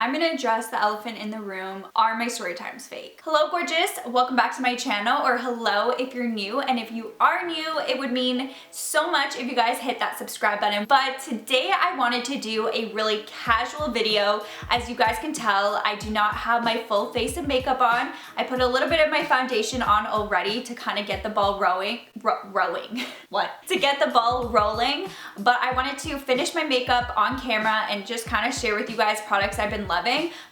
I'm gonna address the elephant in the room. Are my story times fake? Hello gorgeous, welcome back to my channel, or hello if you're new, and if you are new, it would mean so much if you guys hit that subscribe button. But today I wanted to do a really casual video. As you guys can tell, I do not have my full face of makeup on. I put a little bit of my foundation on already to kind of get the ball rolling. To get the ball rolling, but I wanted to finish my makeup on camera and just kind of share with you guys products I've been loving.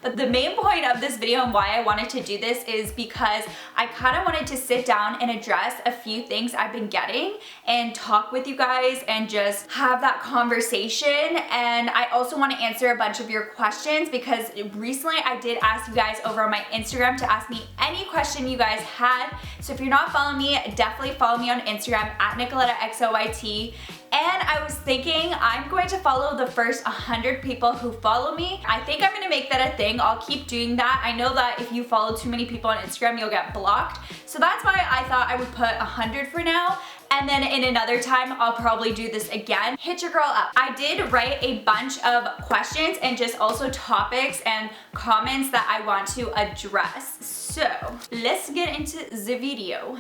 But the main point of this video and why I wanted to do this is because I kind of wanted to sit down and address a few things I've been getting and talk with you guys and just have that conversation. And I also want to answer a bunch of your questions because recently I did ask you guys over on my Instagram to ask me any question you guys had. So if you're not following me, definitely follow me on Instagram at NicolettaXOYT. And I was thinking I'm going to follow the first 100 people who follow me. I think I'm gonna make that a thing. I'll keep doing that. I know that if you follow too many people on Instagram, you'll get blocked. So that's why I thought I would put 100 for now. And then in another time, I'll probably do this again. Hit your girl up. I did write a bunch of questions and just also topics and comments that I want to address. So let's get into the video.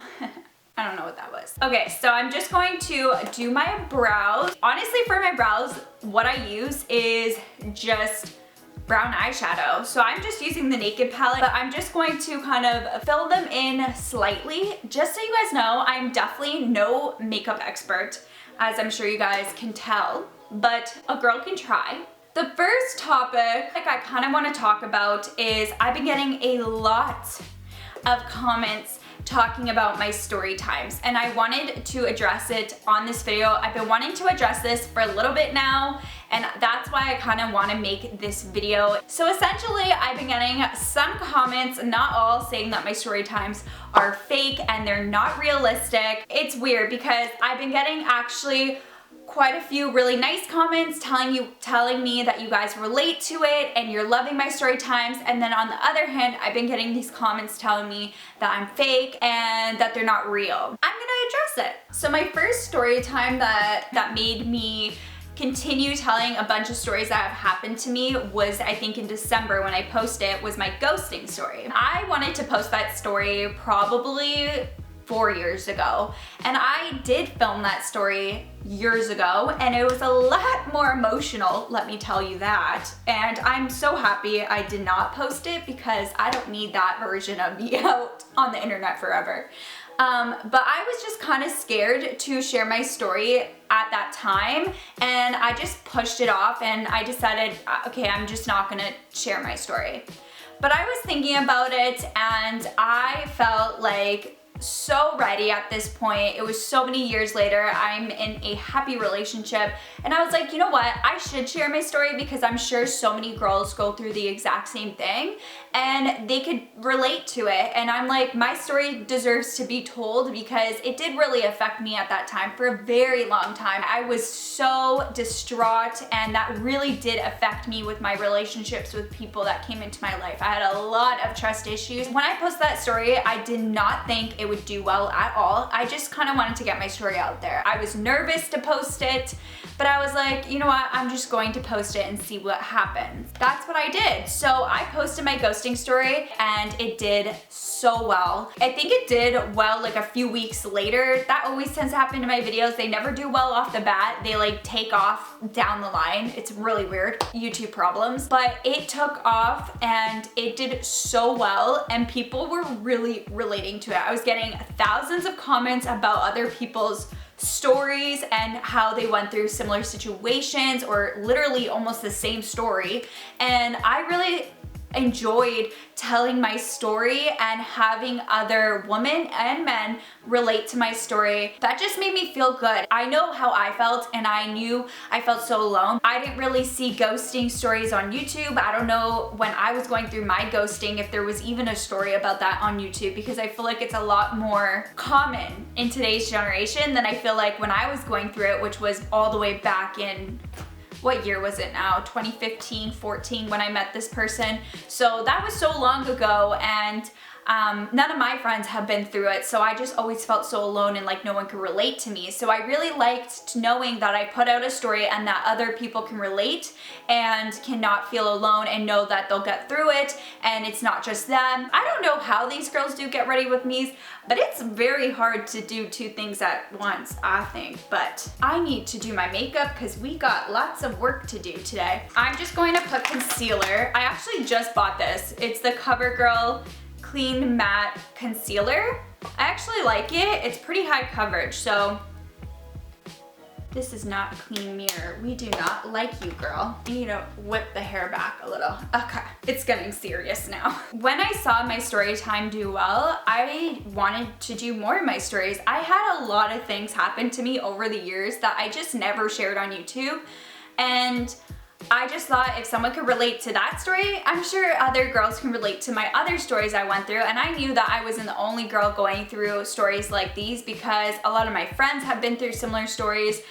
I don't know what that was. Okay, so I'm just going to do my brows. Honestly, for my brows, what I use is just brown eyeshadow. So I'm just using the Naked palette, but I'm just going to kind of fill them in slightly. Just so you guys know, I'm definitely no makeup expert, as I'm sure you guys can tell, but a girl can try. The first topic I kind of want to talk about is I've been getting a lot of comments talking about my story times, and I wanted to address it on this video. I've been wanting to address this for a little bit now, and that's why I kind of want to make this video. So essentially, I've been getting some comments, not all, saying that my story times are fake and they're not realistic. It's weird because I've been getting actually quite a few really nice comments telling me that you guys relate to it and you're loving my story times, and then on the other hand, I've been getting these comments telling me that I'm fake and that they're not real. I'm gonna address it. So my first story time that made me continue telling a bunch of stories that have happened to me was, I think in December when I posted it, was my ghosting story. I wanted to post that story probably 4 years ago, and I did film that story years ago, and it was a lot more emotional, let me tell you that. And I'm so happy I did not post it because I don't need that version of me out on the internet forever. But I was just kind of scared to share my story at that time, and I just pushed it off, and I decided, okay, I'm just not gonna share my story. But I was thinking about it, and I felt like so ready at this point. It was so many years later. I'm in a happy relationship, and I was like, you know what, I should share my story because I'm sure so many girls go through the exact same thing and they could relate to it. And I'm like, my story deserves to be told because it did really affect me at that time for a very long time. I was so distraught, and that really did affect me with my relationships with people that came into my life. I had a lot of trust issues. When I posted that story, I did not think it would do well at all. I just kind of wanted to get my story out there. I was nervous to post it, but I was like, you know what, I'm just going to post it and see what happens. That's what I did. So I posted my ghosting story, and it did so well. I think it did well like a few weeks later. That always tends to happen to my videos. They never do well off the bat. They like take off down the line. It's really weird. YouTube problems. But it took off and it did so well, and people were really relating to it. I was getting thousands of comments about other people's stories and how they went through similar situations or literally almost the same story. And I really enjoyed telling my story and having other women and men relate to my story. That just made me feel good. I know how I felt, and I knew I felt so alone. I didn't really see ghosting stories on YouTube. I don't know when I was going through my ghosting if there was even a story about that on YouTube, because I feel like it's a lot more common in today's generation than I feel like when I was going through it, which was all the way back in, what year was it now? 2015, 14 when I met this person. So that was so long ago, and none of my friends have been through it, so I just always felt so alone and like no one could relate to me. So I really liked knowing that I put out a story and that other people can relate and cannot feel alone and know that they'll get through it and it's not just them. I don't know how these girls do get ready with me's, but it's very hard to do two things at once, I think. But I need to do my makeup because we got lots of work to do today. I'm just going to put concealer. I actually just bought this. It's the CoverGirl Clean Matte Concealer. I actually like it. It's pretty high coverage, so this is not a clean mirror. We do not like you, girl. You need to whip the hair back a little. Okay, it's getting serious now. When I saw my story time do well, I wanted to do more of my stories. I had a lot of things happen to me over the years that I just never shared on YouTube. And I just thought if someone could relate to that story, I'm sure other girls can relate to my other stories I went through. And I knew that I wasn't the only girl going through stories like these because a lot of my friends have been through similar stories.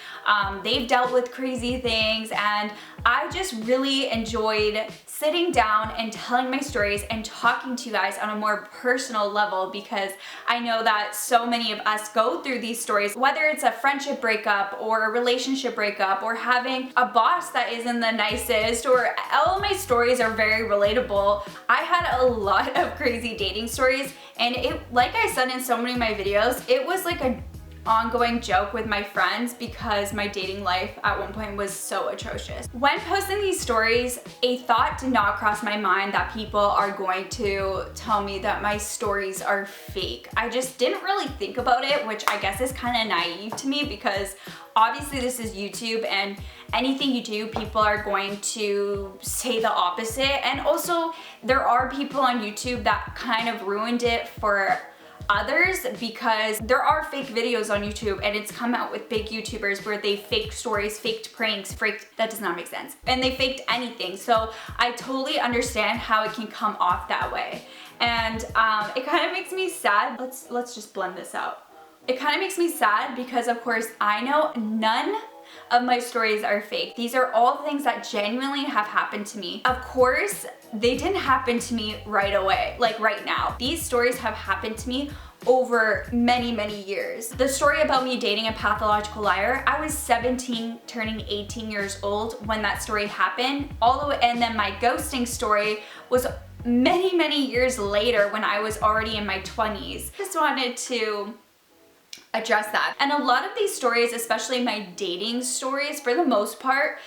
They've dealt with crazy things, and I just really enjoyed sitting down and telling my stories and talking to you guys on a more personal level, because I know that so many of us go through these stories, whether it's a friendship breakup or a relationship breakup or having a boss that isn't the nicest, or all of my stories are very relatable. I had a lot of crazy dating stories, and it, like I said in so many of my videos, it was like a ongoing joke with my friends because my dating life at one point was so atrocious. When posting these stories, a thought did not cross my mind that people are going to tell me that my stories are fake. I just didn't really think about it, which I guess is kind of naive to me because obviously this is YouTube and anything you do, people are going to say the opposite. And also there are people on YouTube that kind of ruined it for others because there are fake videos on YouTube, and it's come out with big YouTubers where they faked stories, faked pranks, that does not make sense. And they faked anything. So I totally understand how it can come off that way. And it kind of makes me sad. Let's just blend this out. It kind of makes me sad because of course I know none of my stories are fake. These are all things that genuinely have happened to me. Of course, they didn't happen to me right away, like right now. These stories have happened to me over many, many years. The story about me dating a pathological liar, I was 17 turning 18 years old when that story happened. And then my ghosting story was many, many years later when I was already in my 20s. Just wanted to address that. And a lot of these stories, especially my dating stories, for the most part,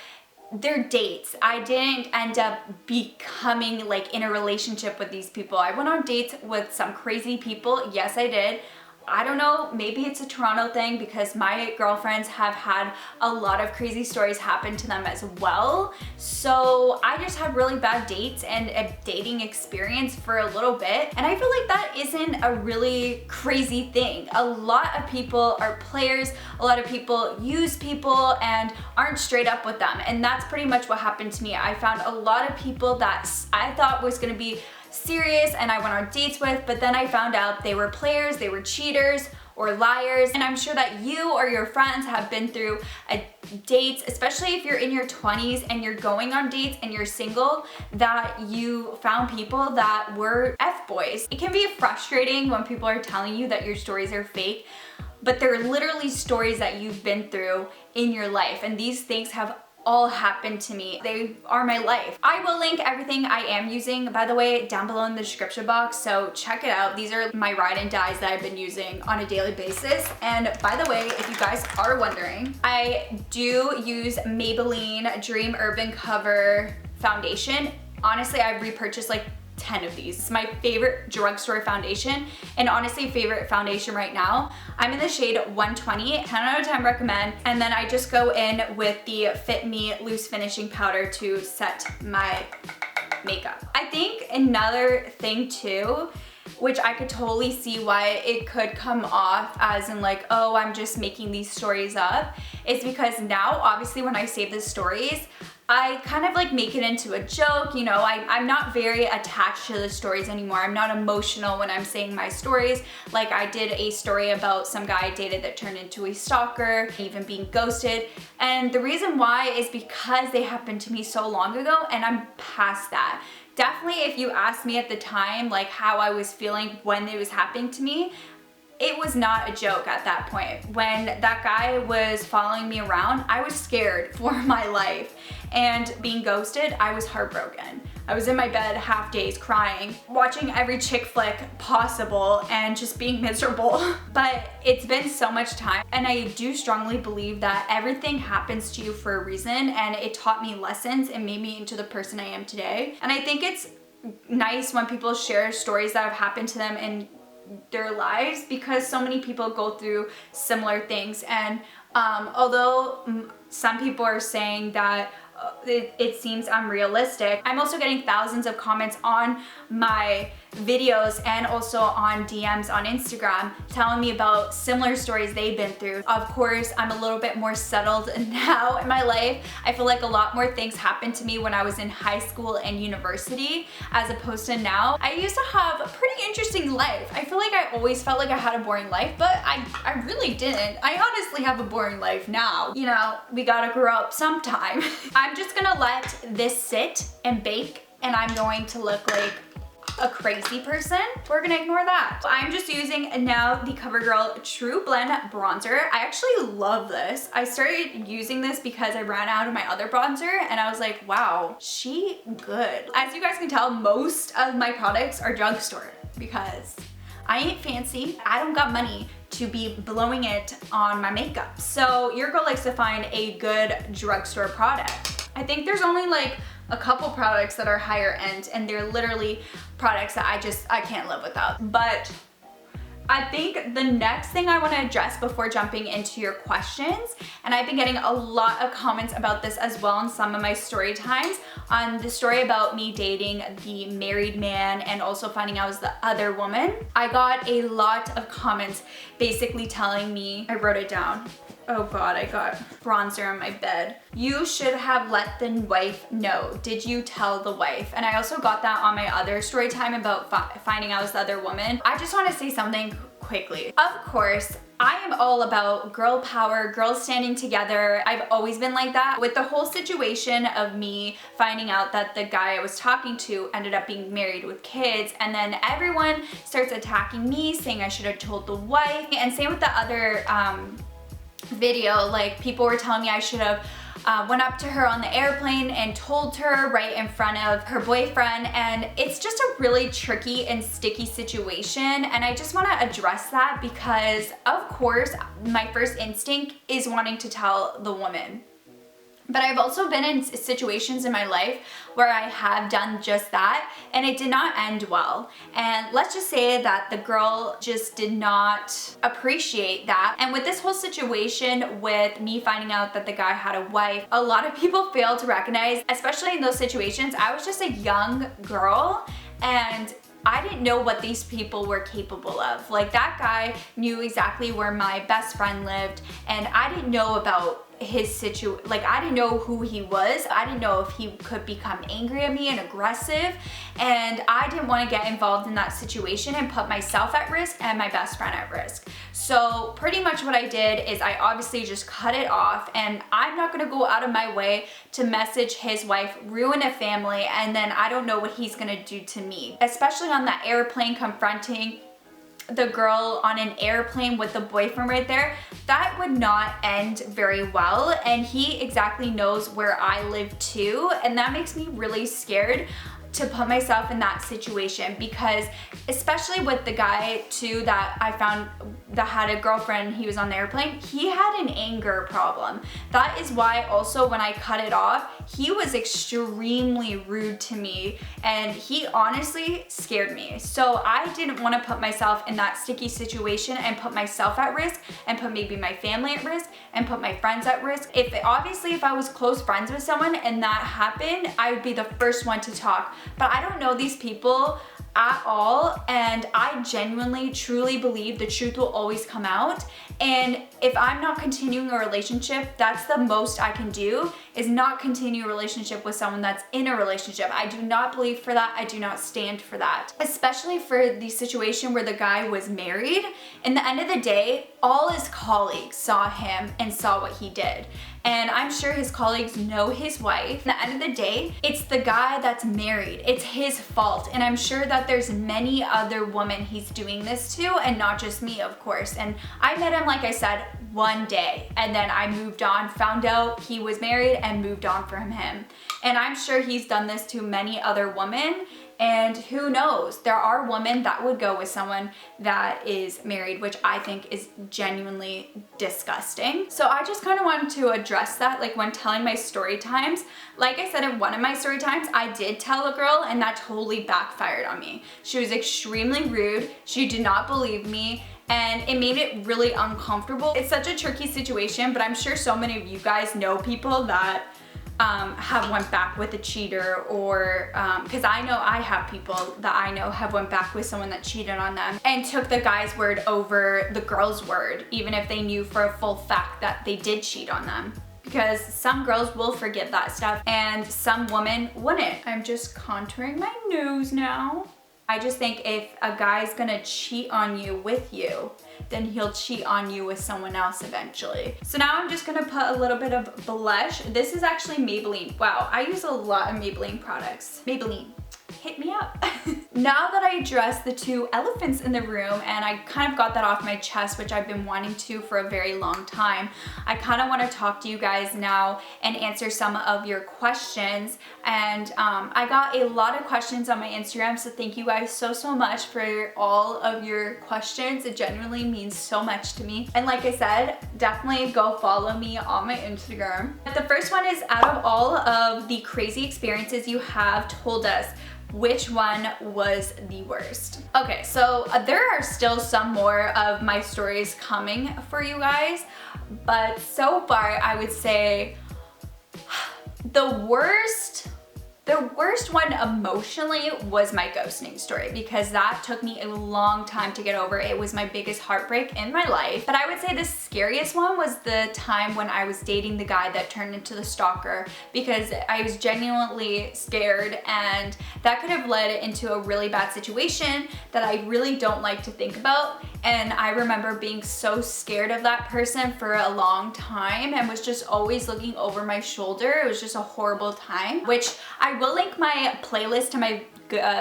they're dates. I didn't end up becoming like in a relationship with these people. I went on dates with some crazy people. Yes, I did. I don't know, maybe it's a Toronto thing because my girlfriends have had a lot of crazy stories happen to them as well. So I just had really bad dates and a dating experience for a little bit. And I feel like that isn't a really crazy thing. A lot of people are players, a lot of people use people and aren't straight up with them. And that's pretty much what happened to me. I found a lot of people that I thought was gonna be serious and I went on dates with, but then I found out they were players, they were cheaters or liars. And I'm sure that you or your friends have been through dates, especially if you're in your 20s and you're going on dates and you're single, that you found people that were F-boys. It can be frustrating when people are telling you that your stories are fake, but they're literally stories that you've been through in your life, and these things have all happened to me. They are my life. I will link everything I am using, by the way, down below in the description box, so check it out. These are my ride and dies that I've been using on a daily basis. And by the way, if you guys are wondering, I do use Maybelline Dream Urban Cover Foundation. Honestly, I've repurchased like 10 of these. It's my favorite drugstore foundation, and honestly favorite foundation right now. I'm in the shade 120, 10 out of 10 recommend. And then I just go in with the Fit Me Loose Finishing Powder to set my makeup. I think another thing too, which I could totally see why it could come off as in like, oh, I'm just making these stories up, is because now obviously when I save the stories, I kind of like make it into a joke, you know, I'm not very attached to the stories anymore. I'm not emotional when I'm saying my stories. Like I did a story about some guy I dated that turned into a stalker, even being ghosted. And the reason why is because they happened to me so long ago and I'm past that. definitely if you asked me at the time like how I was feeling when it was happening to me, it was not a joke at that point. When that guy was following me around, I was scared for my life. And being ghosted, I was heartbroken. I was in my bed half days crying, watching every chick flick possible and just being miserable. But it's been so much time, and I do strongly believe that everything happens to you for a reason, and it taught me lessons and made me into the person I am today. And I think it's nice when people share stories that have happened to them in their lives, because so many people go through similar things. And although some people are saying that it seems unrealistic, I'm also getting thousands of comments on my videos and also on DMs on Instagram telling me about similar stories they've been through. Of course, I'm a little bit more settled now in my life. I feel like a lot more things happened to me when I was in high school and university as opposed to now. I used to have a pretty interesting life. I feel like I always felt like I had a boring life, but I really didn't. I honestly have a boring life now. You know, we gotta grow up sometime. I'm just gonna let this sit and bake, and I'm going to look like a crazy person. We're gonna ignore that. I'm just using now the CoverGirl True Blend bronzer. I actually love this. I started using this because I ran out of my other bronzer and I was like, wow, she good. As you guys can tell, most of my products are drugstore because I ain't fancy. I don't got money to be blowing it on my makeup. So your girl likes to find a good drugstore product. I think there's only like a couple products that are higher end, and they're literally products that I can't live without. But I think the next thing I want to address before jumping into your questions, and I've been getting a lot of comments about this as well in some of my story times, on the story about me dating the married man and also finding out it was the other woman. I got a lot of comments basically telling me, I wrote it down. Oh God, I got bronzer on my bed. You should have let the wife know. Did you tell the wife? And I also got that on my other story time about finding out it was the other woman. I just want to say something quickly. Of course, I am all about girl power, girls standing together. I've always been like that. With the whole situation of me finding out that the guy I was talking to ended up being married with kids, and then everyone starts attacking me, saying I should have told the wife. And same with the other video, like people were telling me I should have went up to her on the airplane and told her right in front of her boyfriend, and it's just a really tricky and sticky situation, and I just want to address that because of course my first instinct is wanting to tell the woman. But I've also been in situations in my life where I have done just that, and it did not end well. And let's just say that the girl just did not appreciate that. And with this whole situation with me finding out that the guy had a wife, a lot of people fail to recognize, especially in those situations, I was just a young girl and I didn't know what these people were capable of. Like, that guy knew exactly where my best friend lived, and I didn't know about his situation. Like, I didn't know who he was. I didn't know if he could become angry at me and aggressive, and I didn't want to get involved in that situation and put myself at risk and my best friend at risk. So pretty much what I did is I obviously just cut it off, and I'm not going to go out of my way to message his wife, ruin a family, and then I don't know what he's going to do to me, especially on that airplane, confronting the girl on an airplane with the boyfriend right there. That would not end very well, and he exactly knows where I live too, and that makes me really scared to put myself in that situation, because especially with the guy too that I found that had a girlfriend, he was on the airplane, he had an anger problem. That is why also when I cut it off, he was extremely rude to me, and he honestly scared me. So I didn't want to put myself in that sticky situation and put myself at risk and put maybe my family at risk and put my friends at risk. Obviously if I was close friends with someone and that happened, I would be the first one to talk. But I don't know these people at all, and I genuinely truly believe the truth will always come out, And if I'm not continuing a relationship, that's the most I can do, is not continue a relationship with someone that's in a relationship. I do not believe for that. I do not stand for that. Especially for the situation where the guy was married. In the end of the day, all his colleagues saw him and saw what he did. And I'm sure his colleagues know his wife. At the end of the day, it's the guy that's married. It's his fault. And I'm sure that there's many other women he's doing this to, and not just me, of course. And I met him, like I said, one day, and then I moved on, found out he was married, and moved on from him. And I'm sure he's done this to many other women. And who knows, there are women that would go with someone that is married, which I think is genuinely disgusting. So I just kind of wanted to address that, like when telling my story times. Like I said, in one of my story times, I did tell a girl and that totally backfired on me. She was extremely rude. She did not believe me. And it made it really uncomfortable. It's such a tricky situation, but I'm sure so many of you guys know people that have went back with a cheater, or because I know I have people that I know have went back with someone that cheated on them and took the guy's word over the girl's word, even if they knew for a full fact that they did cheat on them. Because some girls will forgive that stuff and some women wouldn't. I'm just contouring my nose now. I just think if a guy's gonna cheat on you with you, then he'll cheat on you with someone else eventually. So now I'm just gonna put a little bit of blush. This is actually Maybelline. Wow, I use a lot of Maybelline products. Maybelline, hit me up. Now that I addressed the two elephants in the room and I kind of got that off my chest, which I've been wanting to for a very long time, I kind of want to talk to you guys now and answer some of your questions. And I got a lot of questions on my Instagram, so thank you guys so much for all of your questions. It genuinely means so much to me. And like I said, definitely go follow me on my Instagram. But the first one is, out of all of the crazy experiences you have told us, which one was the worst? Okay, so there are still some more of my stories coming for you guys, but so far I would say the worst one emotionally was my ghosting story, because that took me a long time to get over. It was my biggest heartbreak in my life. But I would say the scariest one was the time when I was dating the guy that turned into the stalker, because I was genuinely scared, and that could have led into a really bad situation that I really don't like to think about. And I remember being so scared of that person for a long time and was just always looking over my shoulder. It was just a horrible time, which I will link my playlist to my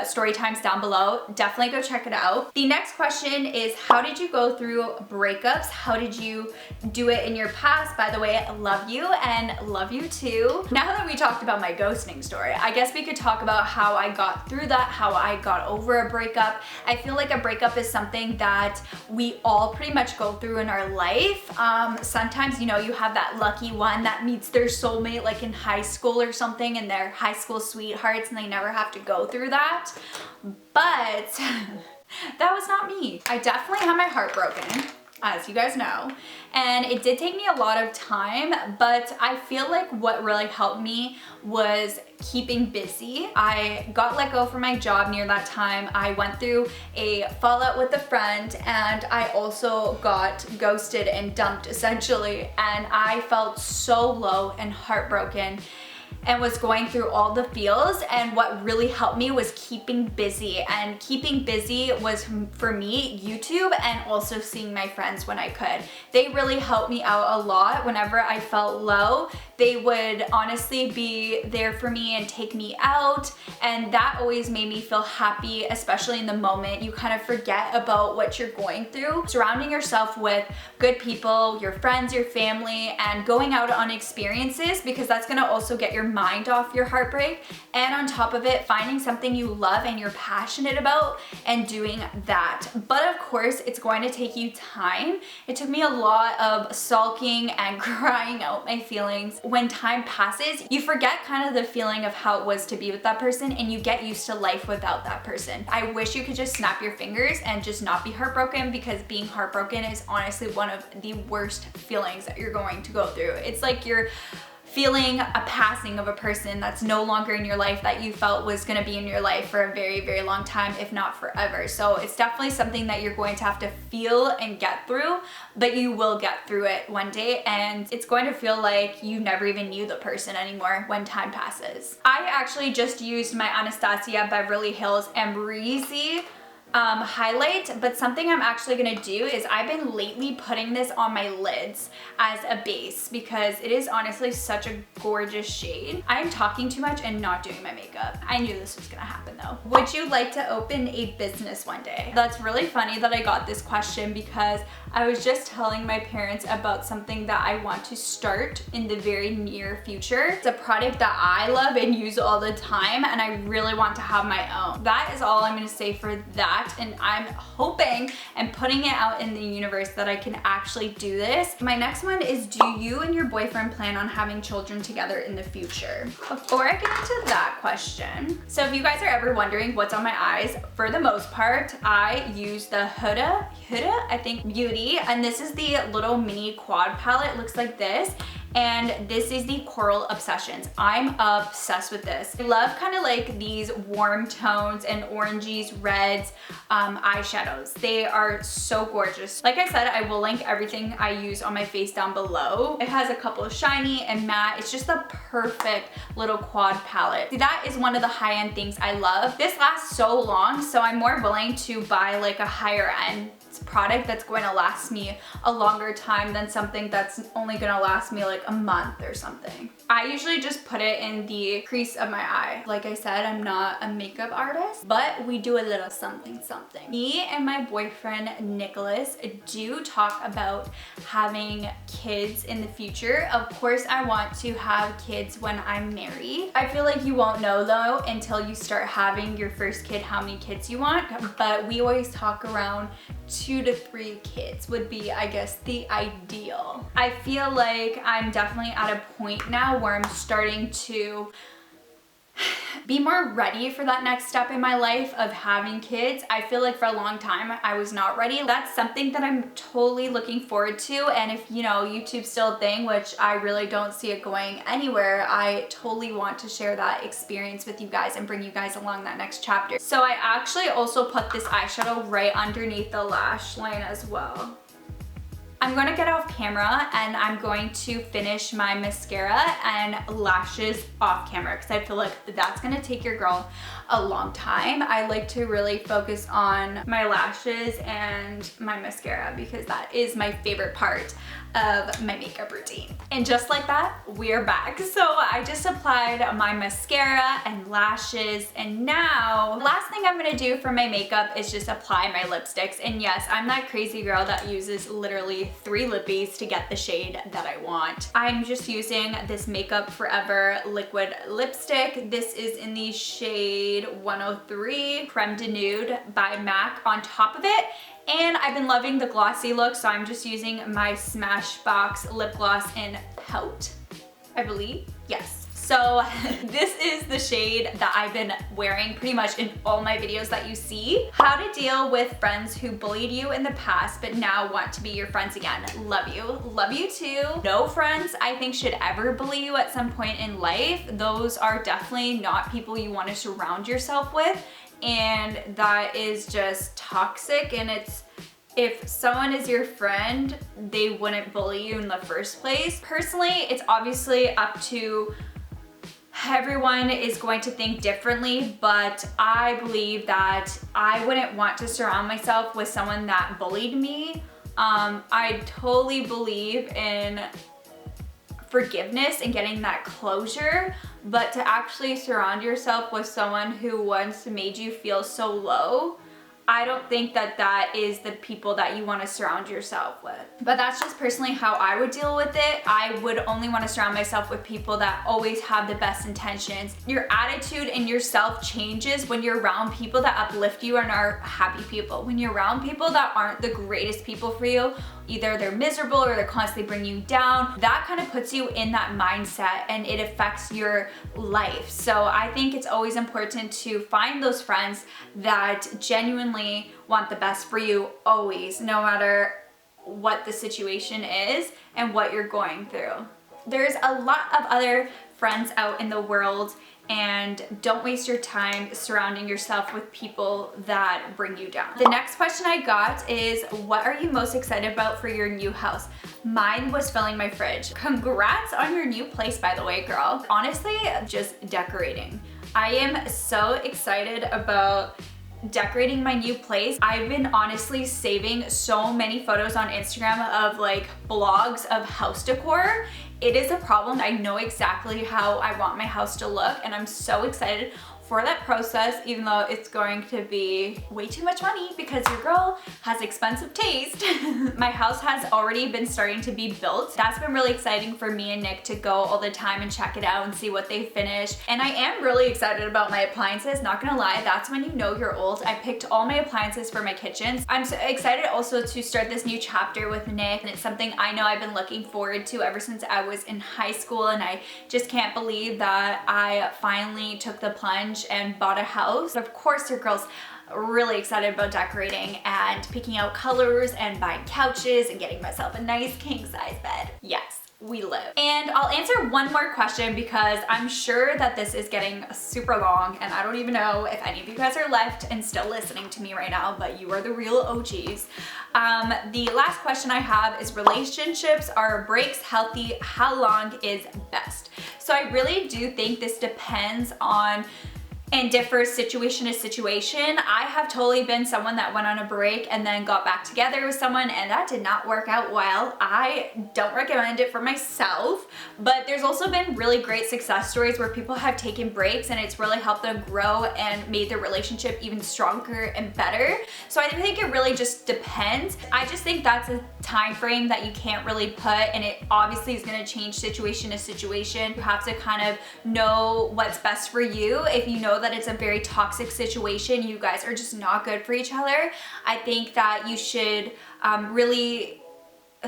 story times down below. Definitely go check it out. The next question is, how did you go through breakups? How did you do it in your past? By the way, I love you and love you too. Now that we talked about my ghosting story, I guess we could talk about how I got through that, how I got over a breakup. I feel like a breakup is something that we all pretty much go through in our life. Sometimes, you know, you have that lucky one that meets their soulmate like in high school or something, and they're high school sweethearts and they never have to go through that. But that was not me. I definitely had my heart broken, as you guys know, and it did take me a lot of time, but I feel like what really helped me was keeping busy. I got let go from my job near that time. I went through a fallout with a friend, and I also got ghosted and dumped essentially, and I felt so low and heartbroken and was going through all the feels. And what really helped me was keeping busy, and keeping busy was, for me, YouTube and also seeing my friends when I could. They really helped me out a lot. Whenever I felt low, they would honestly be there for me and take me out, and that always made me feel happy, especially in the moment. You kind of forget about what you're going through. Surrounding yourself with good people, your friends, your family, and going out on experiences, because that's gonna also get your mind off your heartbreak. And on top of it, finding something you love and you're passionate about and doing that. But of course, it's going to take you time. It took me a lot of sulking and crying out my feelings. When time passes, you forget kind of the feeling of how it was to be with that person, and you get used to life without that person. I wish you could just snap your fingers and just not be heartbroken, because being heartbroken is honestly one of the worst feelings that you're going to go through. It's like you're feeling a passing of a person that's no longer in your life that you felt was gonna be in your life for a very, very long time, if not forever. So it's definitely something that you're going to have to feel and get through, but you will get through it one day, and it's going to feel like you never even knew the person anymore when time passes. I actually just used my Anastasia Beverly Hills Ambreezy highlight, but something I'm actually gonna do is I've been lately putting this on my lids as a base because it is honestly such a gorgeous shade. I'm talking too much and not doing my makeup. I knew this was gonna happen though. Would you like to open a business one day? That's really funny that I got this question because I was just telling my parents about something that I want to start in the very near future. It's a product that I love and use all the time, and I really want to have my own. That is all I'm gonna say for that. And I'm hoping and putting it out in the universe that I can actually do this. My next one is, do you and your boyfriend plan on having children together in the future? Before I get into that question, so if you guys are ever wondering what's on my eyes, for the most part, I use the Huda, I think, Beauty, and this is the little mini quad palette. It looks like this. And this is the Coral Obsessions. I'm obsessed with this. I love kind of like these warm tones and oranges, reds, eyeshadows. They are so gorgeous. Like I said, I will link everything I use on my face down below. It has a couple of shiny and matte. It's just the perfect little quad palette. See, that is one of the high-end things I love. This lasts so long, so I'm more willing to buy like a higher end product that's going to last me a longer time than something that's only going to last me like a month or something. I usually just put it in the crease of my eye. Like I said, I'm not a makeup artist, but we do a little something. Me and my boyfriend Nicholas do talk about having kids in the future. Of course, I want to have kids when I'm married. I feel like you won't know though until you start having your first kid how many kids you want, but we always talk around 2 to 3 kids would be, I guess, the ideal. I feel like I'm definitely at a point now where I'm starting to be more ready for that next step in my life of having kids. I feel like for a long time I was not ready. That's something that I'm totally looking forward to, and if you know YouTube's still a thing, which I really don't see it going anywhere, I totally want to share that experience with you guys and bring you guys along that next chapter. So I actually also put this eyeshadow right underneath the lash line as well. I'm going to get off camera and I'm going to finish my mascara and lashes off camera because I feel like that's going to take your girl a long time. I like to really focus on my lashes and my mascara because that is my favorite part of my makeup routine. And just like that, we're back. So I just applied my mascara and lashes, and now the last thing I'm gonna do for my makeup is just apply my lipsticks. And yes, I'm that crazy girl that uses literally 3 lippies to get the shade that I want. I'm just using this Makeup Forever liquid lipstick. This is in the shade 103 Creme de Nude by MAC on top of it. And I've been loving the glossy look, so I'm just using my Smashbox lip gloss in Pout, I believe. Yes. So this is the shade that I've been wearing pretty much in all my videos that you see. How to deal with friends who bullied you in the past but now want to be your friends again. Love you. Love you too. No friends I think should ever bully you at some point in life. Those are definitely not people you want to surround yourself with. And that is just toxic, and it's, if someone is your friend, they wouldn't bully you in the first place. Personally, it's obviously up to everyone is going to think differently, but I believe that I wouldn't want to surround myself with someone that bullied me. I totally believe in forgiveness and getting that closure, but to actually surround yourself with someone who once made you feel so low, I don't think that that is the people that you want to surround yourself with. But that's just personally how I would deal with it. I would only want to surround myself with people that always have the best intentions. Your attitude and yourself changes when you're around people that uplift you and are happy people. When you're around people that aren't the greatest people for you, either they're miserable or they're constantly bringing you down, that kind of puts you in that mindset and it affects your life. So I think it's always important to find those friends that genuinely want the best for you always, no matter what the situation is and what you're going through. There's a lot of other friends out in the world, and don't waste your time surrounding yourself with people that bring you down. The next question I got is, what are you most excited about for your new house? Mine was filling my fridge. Congrats on your new place, by the way, girl. Honestly, just decorating. I am so excited about decorating my new place. I've been honestly saving so many photos on Instagram of like blogs of house decor. It is a problem. I know exactly how I want my house to look, and I'm so excited for that process, even though it's going to be way too much money because your girl has expensive taste. My house has already been starting to be built. That's been really exciting for me and Nick to go all the time and check it out and see what they finished. And I am really excited about my appliances, not gonna lie, that's when you know you're old. I picked all my appliances for my kitchen. I'm so excited also to start this new chapter with Nick, and it's something I know I've been looking forward to ever since I was in high school, and I just can't believe that I finally took the plunge and bought a house. Of course, your girl's really excited about decorating and picking out colors and buying couches and getting myself a nice king size bed. Yes, we live. And I'll answer one more question because I'm sure that this is getting super long, and I don't even know if any of you guys are left and still listening to me right now, but you are the real OGs. The last question I have is, relationships are breaks healthy? How long is best? So I really do think this depends on and differs situation to situation. I have totally been someone that went on a break and then got back together with someone, and that did not work out well. I don't recommend it for myself, but there's also been really great success stories where people have taken breaks and it's really helped them grow and made their relationship even stronger and better. So I think it really just depends. I just think that's a time frame that you can't really put, and it obviously is going to change situation to situation. You have to kind of know what's best for you. If you know that it's a very toxic situation, you guys are just not good for each other, I think that you should really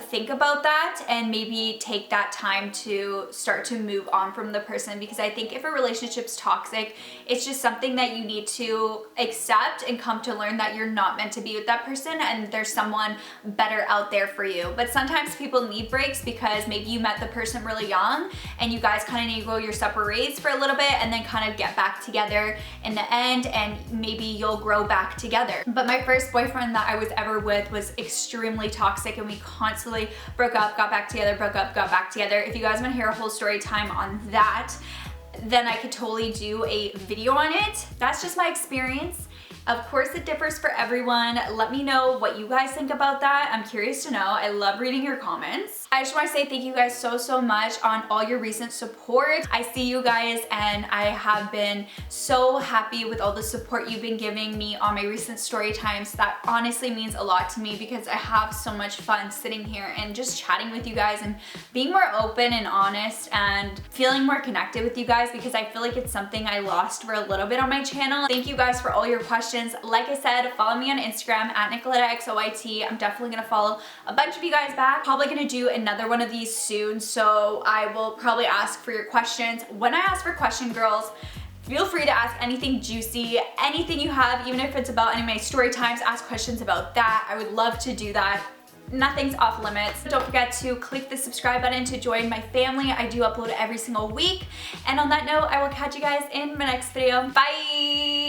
think about that and maybe take that time to start to move on from the person, because I think if a relationship's toxic, it's just something that you need to accept and come to learn that you're not meant to be with that person and there's someone better out there for you. But sometimes people need breaks because maybe you met the person really young and you guys kind of need to go your separate ways for a little bit and then kind of get back together in the end, and maybe you'll grow back together. But my first boyfriend that I was ever with was extremely toxic, and we constantly broke up, got back together, broke up, got back together. If you guys want to hear a whole story time on that, then I could totally do a video on it. That's just my experience. Of course, it differs for everyone. Let me know what you guys think about that. I'm curious to know. I love reading your comments. I just want to say thank you guys so much on all your recent support. I see you guys, and I have been so happy with all the support you've been giving me on my recent story times. That honestly means a lot to me because I have so much fun sitting here and just chatting with you guys and being more open and honest and feeling more connected with you guys, because I feel like it's something I lost for a little bit on my channel. Thank you guys for all your questions. Like I said, follow me on Instagram at NicolettaXOYT. I'm definitely gonna follow a bunch of you guys back. Probably gonna do another one of these soon, so I will probably ask for your questions. When I ask for question, girls, feel free to ask anything juicy, anything you have, even if it's about any of my story times, ask questions about that. I would love to do that. Nothing's off limits. Don't forget to click the subscribe button to join my family. I do upload every single week. And on that note, I will catch you guys in my next video. Bye!